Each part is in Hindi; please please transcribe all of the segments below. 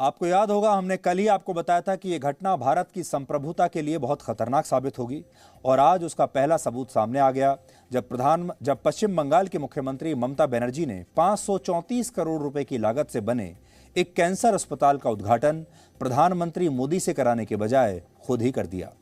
आपको याद होगा, हमने कल ही आपको बताया था कि यह घटना भारत की संप्रभुता के लिए बहुत खतरनाक साबित होगी और आज उसका पहला सबूत सामने आ गया जब पश्चिम बंगाल की मुख्यमंत्री ममता बनर्जी ने 534 करोड़ रुपए की लागत से बने एक कैंसर अस्पताल का उद्घाटन प्रधानमंत्री मोदी से कराने के बजाय खुद ही कर दिया।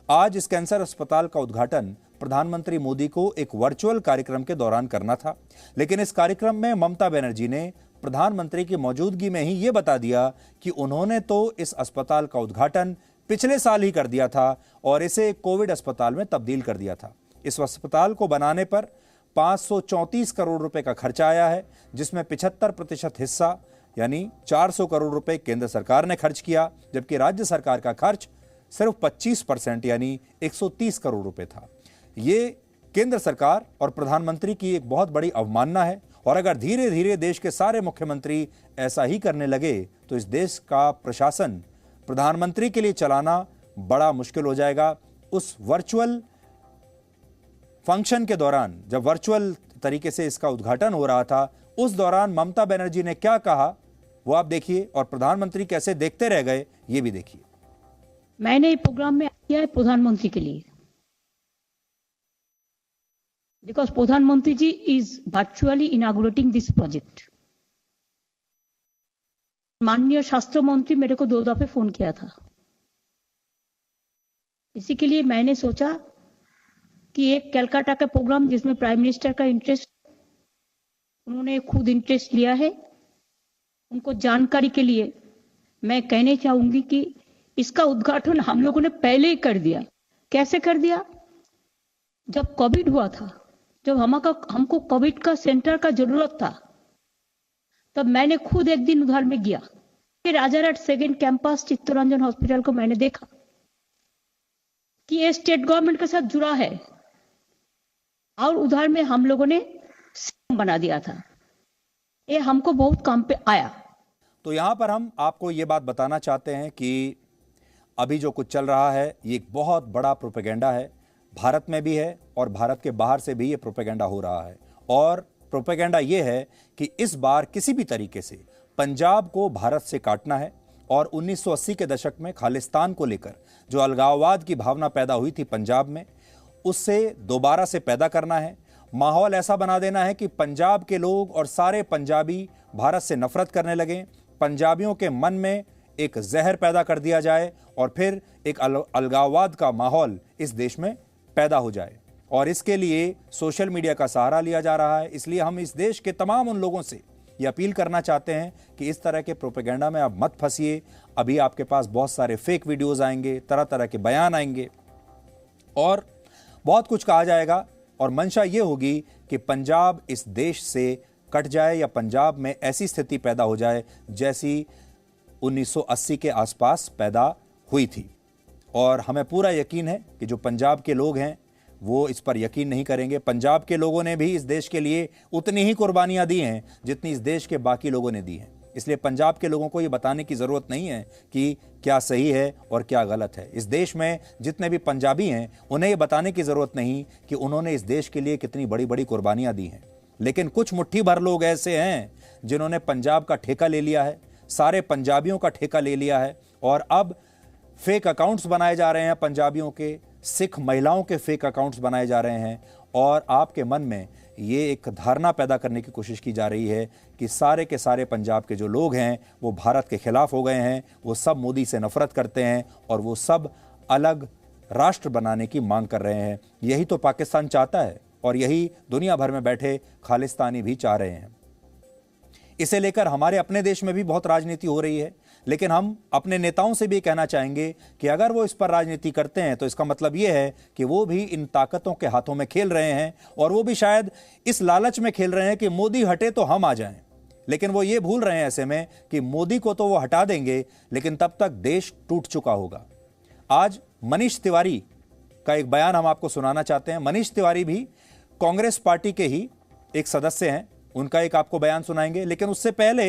आज इस कैंसर अस्पताल का उद्घाटन प्रधानमंत्री मोदी को एक वर्चुअल कार्यक्रम के दौरान करना था, लेकिन इस कार्यक्रम में ममता बनर्जी ने प्रधानमंत्री की मौजूदगी में ही यह बता दिया कि उन्होंने तो इस अस्पताल का उद्घाटन पिछले साल ही कर दिया था और इसे कोविड अस्पताल में तब्दील कर दिया था। इस अस्पताल को बनाने पर 534 करोड़ रुपए का खर्चा आया है, जिसमें 75% हिस्सा यानी 400 करोड़ रुपए केंद्र सरकार ने खर्च किया, जबकि राज्य सरकार का खर्च सिर्फ 25% यानी 130 करोड़ रुपए था। ये केंद्र सरकार और प्रधानमंत्री की एक बहुत बड़ी अवमानना है और अगर धीरे धीरे देश के सारे मुख्यमंत्री ऐसा ही करने लगे तो इस देश का प्रशासन प्रधानमंत्री के लिए चलाना बड़ा मुश्किल हो जाएगा। उस वर्चुअल फंक्शन के दौरान, जब वर्चुअल तरीके से इसका उद्घाटन हो रहा था, उस दौरान ममता बनर्जी ने क्या कहा वो आप देखिए और प्रधानमंत्री कैसे देखते रह गए ये भी देखिए। मैंने प्रोग्राम में किया है प्रधानमंत्री के लिए, because Pradhan Mantri ji is virtually inaugurating this project. माननीय शास्त्र मंत्री मेरे को 2 दफे फोन किया था। इसी के लिए मैंने सोचा कि एक कलकत्ता का प्रोग्राम जिसमें प्राइम मिनिस्टर का इंटरेस्ट, उन्होंने खुद इंटरेस्ट लिया है, उनको जानकारी के लिए मैं कहने चाहूंगी कि इसका उद्घाटन हम लोगों ने पहले ही कर दिया। कैसे कर दिया? जब कोविड हुआ था, जब हमको कोविड का सेंटर का जरूरत था, तब मैंने खुद एक दिन उधर में गया। फिर Rajarhat second campus Chittaranjan hospital को मैंने देखा कि ये स्टेट गवर्नमेंट के साथ जुड़ा है और उधर में हम लोगों ने बना दिया था। ये हमको बहुत काम पे आया। तो यहां पर हम आपको ये बात बताना चाहते हैं कि अभी जो कुछ चल रहा है ये एक बहुत बड़ा प्रोपेगेंडा है। भारत में भी है और भारत के बाहर से भी ये प्रोपेगेंडा हो रहा है और प्रोपेगेंडा ये है कि इस बार किसी भी तरीके से पंजाब को भारत से काटना है और 1980 के दशक में खालिस्तान को लेकर जो अलगाववाद की भावना पैदा हुई थी पंजाब में, उससे दोबारा से पैदा करना है। माहौल ऐसा बना देना है कि पंजाब के लोग और सारे पंजाबी भारत से नफरत करने लगें, पंजाबियों के मन में एक जहर पैदा कर दिया जाए और फिर एक अलगाववाद का माहौल इस देश में पैदा हो जाए। और इसके लिए सोशल मीडिया का सहारा लिया जा रहा है। इसलिए हम इस देश के तमाम उन लोगों से ये अपील करना चाहते हैं कि इस तरह के प्रोपेगेंडा में आप मत फंसिए। अभी आपके पास बहुत सारे फेक वीडियोस आएंगे, तरह तरह के बयान आएंगे और बहुत कुछ कहा जाएगा और मंशा ये होगी कि पंजाब इस देश से कट जाए या पंजाब में ऐसी स्थिति पैदा हो जाए जैसी 1980 के आसपास पैदा हुई थी। और हमें पूरा यकीन है कि जो पंजाब के लोग हैं वो इस पर यकीन नहीं करेंगे। पंजाब के लोगों ने भी इस देश के लिए उतनी ही कुर्बानियां दी हैं जितनी इस देश के बाकी लोगों ने दी हैं। इसलिए पंजाब के लोगों को ये बताने की ज़रूरत नहीं है कि क्या सही है और क्या गलत है। इस देश में जितने भी पंजाबी हैं उन्हें ये बताने की ज़रूरत नहीं कि उन्होंने इस देश के लिए कितनी बड़ी बड़ी कुर्बानियाँ दी हैं। लेकिन कुछ मुट्ठी भर लोग ऐसे हैं जिन्होंने पंजाब का ठेका ले लिया है, सारे पंजाबियों का ठेका ले लिया है और अब फेक अकाउंट्स बनाए जा रहे हैं पंजाबियों के, सिख महिलाओं के फेक अकाउंट्स बनाए जा रहे हैं और आपके मन में ये एक धारणा पैदा करने की कोशिश की जा रही है कि सारे के सारे पंजाब के जो लोग हैं वो भारत के खिलाफ हो गए हैं, वो सब मोदी से नफरत करते हैं और वो सब अलग राष्ट्र बनाने की मांग कर रहे हैं। यही तो पाकिस्तान चाहता है और यही दुनिया भर में बैठे खालिस्तानी भी चाह रहे हैं। इसे लेकर हमारे अपने देश में भी बहुत राजनीति हो रही है, लेकिन हम अपने नेताओं से भी कहना चाहेंगे कि अगर वो इस पर राजनीति करते हैं तो इसका मतलब ये है कि वो भी इन ताकतों के हाथों में खेल रहे हैं और वो भी शायद इस लालच में खेल रहे हैं कि मोदी हटे तो हम आ जाएं। लेकिन वो ये भूल रहे हैं ऐसे में कि मोदी को तो वो हटा देंगे लेकिन तब तक देश टूट चुका होगा। आज मनीष तिवारी का एक बयान हम आपको सुनाना चाहते हैं। मनीष तिवारी भी कांग्रेस पार्टी के ही एक सदस्य हैं, उनका एक आपको बयान सुनाएंगे, लेकिन उससे पहले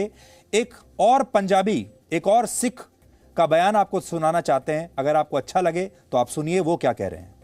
एक और पंजाबी, एक और सिख का बयान आपको सुनाना चाहते हैं। अगर आपको अच्छा लगे तो आप सुनिए वो क्या कह रहे हैं।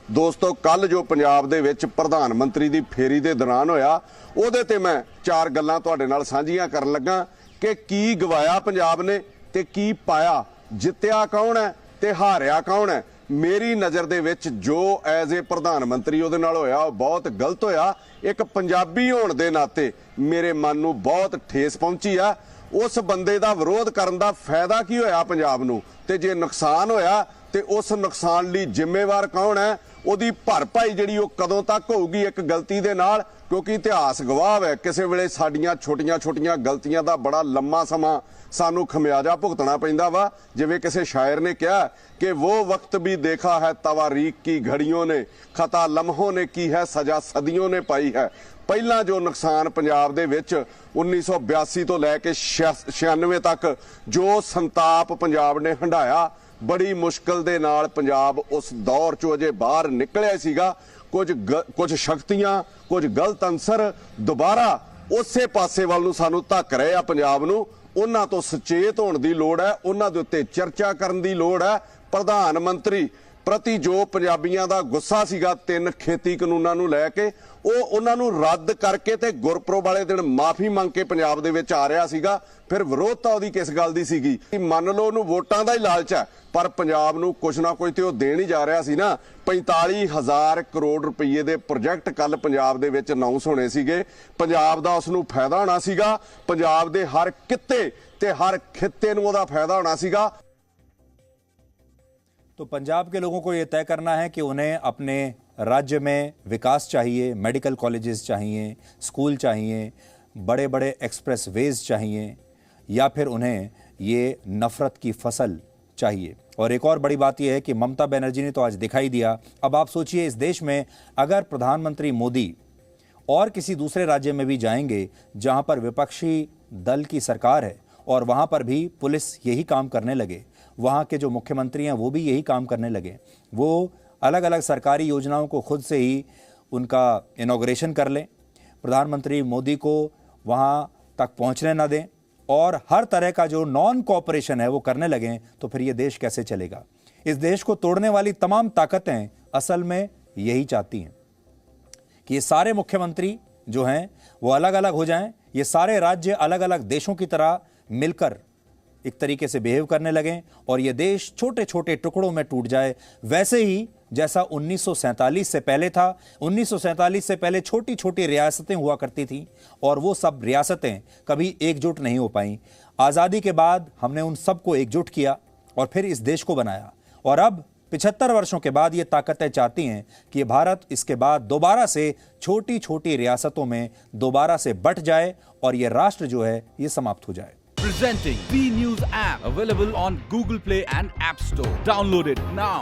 दोस्तों, कल जो पंजाब दे विच प्रधानमंत्री दी फेरी दे दौरान होया, ਉਹਦੇ ਤੇ मैं 4 ਗੱਲਾਂ ਤੁਹਾਡੇ ਨਾਲ ਸਾਂਝੀਆਂ ਕਰਨ ਲੱਗਾ ਕਿ ਕੀ ਗਵਾਇਆ ਪੰਜਾਬ ਨੇ ਤੇ ਕੀ ਪਾਇਆ, ਜਿੱਤਿਆ ਕੌਣ ਹੈ ਤੇ ਹਾਰਿਆ ਕੌਣ ਹੈ। ਮੇਰੀ ਨਜ਼ਰ ਦੇ ਵਿੱਚ ਜੋ ਐਜ਼ ਏ ਪ੍ਰਧਾਨ ਮੰਤਰੀ ਉਹਦੇ ਨਾਲ ਹੋਇਆ ਉਹ ਬਹੁਤ ਗਲਤ ਹੋਇਆ। ਇੱਕ ਪੰਜਾਬੀ ਹੋਣ ਦੇ ਨਾਤੇ ਮੇਰੇ ਮਨ ਨੂੰ ਬਹੁਤ ਠੇਸ ਪਹੁੰਚੀ ਆ। ਉਸ ਬੰਦੇ ਦਾ ਵਿਰੋਧ ਕਰਨ ਦਾ ਫਾਇਦਾ ਕੀ ਹੋਇਆ ਪੰਜਾਬ ਨੂੰ, ਤੇ ਜੇ ਨੁਕਸਾਨ ਹੋਇਆ ਤੇ ਉਸ ਨੁਕਸਾਨ ਲਈ ਜ਼ਿੰਮੇਵਾਰ ਕੌਣ ਹੈ, ਉਹਦੀ ਭਰਪਾਈ ਜਿਹੜੀ ਉਹ ਕਦੋਂ ਤੱਕ ਹੋਊਗੀ ਇੱਕ ਗਲਤੀ ਦੇ ਨਾਲ। ਕਿਉਂਕਿ ਇਤਿਹਾਸ ਗਵਾਹ ਹੈ ਕਿਸੇ ਵੇਲੇ ਸਾਡੀਆਂ ਛੋਟੀਆਂ ਗਲਤੀਆਂ ਦਾ ਬੜਾ ਲੰਮਾ ਸਮਾਂ ਸਾਨੂੰ ਖਮਿਆਜਾ ਭੁਗਤਣਾ ਪੈਂਦਾ ਵਾ। ਜਿਵੇਂ ਕਿਸੇ ਸ਼ਾਇਰ ਨੇ ਕਿਹਾ ਕਿ ਉਹ ਵਕਤ ਵੀ ਦੇਖਾ ਹੈ ਤਵਾਰੀਖ ਕੀ ਘੜੀਆਂ ਨੇ, ਖਤਾ ਲਮਹੋਂ ਨੇ ਕੀ ਹੈ ਸਜ਼ਾ ਸਦੀਆਂ ਨੇ ਪਾਈ ਹੈ। ਪਹਿਲਾਂ ਜੋ ਨੁਕਸਾਨ ਪੰਜਾਬ ਦੇ ਵਿੱਚ 1982 ਤੋਂ ਲੈ ਕੇ 96 ਤੱਕ ਜੋ ਸੰਤਾਪ ਪੰਜਾਬ ਨੇ ਹੰਢਾਇਆ, ਬੜੀ ਮੁਸ਼ਕਲ ਦੇ ਨਾਲ ਪੰਜਾਬ ਉਸ ਦੌਰ ਚੋਂ ਅਜੇ ਬਾਹਰ ਨਿਕਲਿਆ ਸੀਗਾ। ਕੁਝ ਸ਼ਕਤੀਆਂ, ਕੁਝ ਗਲਤ ਅੰਸਰ ਦੁਬਾਰਾ ਉਸੇ ਪਾਸੇ ਵੱਲ ਨੂੰ ਸਾਨੂੰ ਧੱਕ ਰਹੇ ਆ ਪੰਜਾਬ ਨੂੰ। ਉਹਨਾਂ ਤੋਂ ਸੁਚੇਤ ਹੋਣ ਦੀ ਲੋੜ ਹੈ, ਉਹਨਾਂ ਦੇ ਉੱਤੇ ਚਰਚਾ ਕਰਨ ਦੀ ਲੋੜ ਹੈ। ਪ੍ਰਧਾਨ ਮੰਤਰੀ ਪ੍ਰਤੀ ਜੋ ਪੰਜਾਬੀਆਂ ਦਾ ਗੁੱਸਾ ਸੀਗਾ 3 ਖੇਤੀ ਕਾਨੂੰਨਾਂ ਨੂੰ ਲੈ ਕੇ, ਉਹ ਉਹਨਾਂ ਨੂੰ ਰੱਦ ਕਰਕੇ ਤੇ ਗੁਰਪੁਰਬ ਵਾਲੇ ਦਿਨ ਮਾਫੀ ਮੰਗ ਕੇ ਪੰਜਾਬ ਦੇ ਵਿੱਚ ਆ ਰਿਹਾ ਸੀਗਾ। ਫਿਰ ਵਿਰੋਧਤਾ ਉਹਦੀ ਕਿਸ ਗੱਲ ਦੀ ਸੀਗੀ? ਮੰਨ ਲਓ ਉਹਨੂੰ ਵੋਟਾਂ ਦਾ ਹੀ ਲਾਲਚ ਹੈ, ਪਰ ਪੰਜਾਬ ਨੂੰ ਕੁਝ ਨਾ ਕੁਝ ਤੇ ਉਹ ਦੇਣ ਹੀ ਜਾ ਰਿਹਾ ਸੀ ਨਾ। 45,000 ਕਰੋੜ ਰੁਪਏ ਦੇ ਪ੍ਰੋਜੈਕਟ ਕੱਲ ਪੰਜਾਬ ਦੇ ਵਿੱਚ ਅਨਾਉਂਸ ਹੋਣੇ ਸੀਗੇ। ਪੰਜਾਬ ਦਾ ਉਸ ਨੂੰ ਫਾਇਦਾ ਹੋਣਾ ਸੀਗਾ, ਪੰਜਾਬ ਦੇ ਹਰ ਕਿੱਤੇ ਤੇ हर खित्ते ਨੂੰ ਉਹਦਾ फायदा होना सीगा। तो पंजाब के लोगों को यह तय करना है कि उन्हें अपने राज्य में विकास चाहिए, मेडिकल कॉलेजेस चाहिए, स्कूल चाहिए, बड़े बड़े एक्सप्रेस वेज चाहिए, या फिर उन्हें ये नफरत की फसल चाहिए। और एक और बड़ी बात यह है कि ममता बनर्जी ने तो आज दिखाई दिया। अब आप सोचिए, इस देश में अगर प्रधानमंत्री मोदी और किसी दूसरे राज्य में भी जाएंगे जहां पर विपक्षी दल की सरकार है और वहां पर भी पुलिस यही काम करने लगे, वहां के जो मुख्यमंत्री हैं वो भी यही काम करने लगे, वो अलग अलग सरकारी योजनाओं को खुद से ही उनका इनॉग्रेशन कर लें, प्रधानमंत्री मोदी को वहां तक पहुंचने ना दें और हर तरह का जो नॉन कोऑपरेशन है वो करने लगें, तो फिर ये देश कैसे चलेगा? इस देश को तोड़ने वाली तमाम ताकतें असल में यही चाहती हैं कि ये सारे मुख्यमंत्री जो हैं वो अलग अलग हो जाएं, ये सारे राज्य अलग अलग देशों की तरह मिलकर एक तरीके से बिहेव करने लगें और ये देश छोटे छोटे टुकड़ों में टूट जाए, वैसे ही जैसा 1947 से पहले था। 1947 से पहले छोटी छोटी रियासतें हुआ करती थीं और वो सब रियासतें कभी एकजुट नहीं हो पाईं। आज़ादी के बाद हमने उन सबको एकजुट किया और फिर इस देश को बनाया, और अब 75 वर्षों के बाद ये ताकतें चाहती हैं कि ये भारत इसके बाद दोबारा से छोटी छोटी रियासतों में दोबारा से बंट जाए और ये राष्ट्र जो है ये समाप्त हो जाए। Presenting B News app, available on Google Play and App Store. Download it now.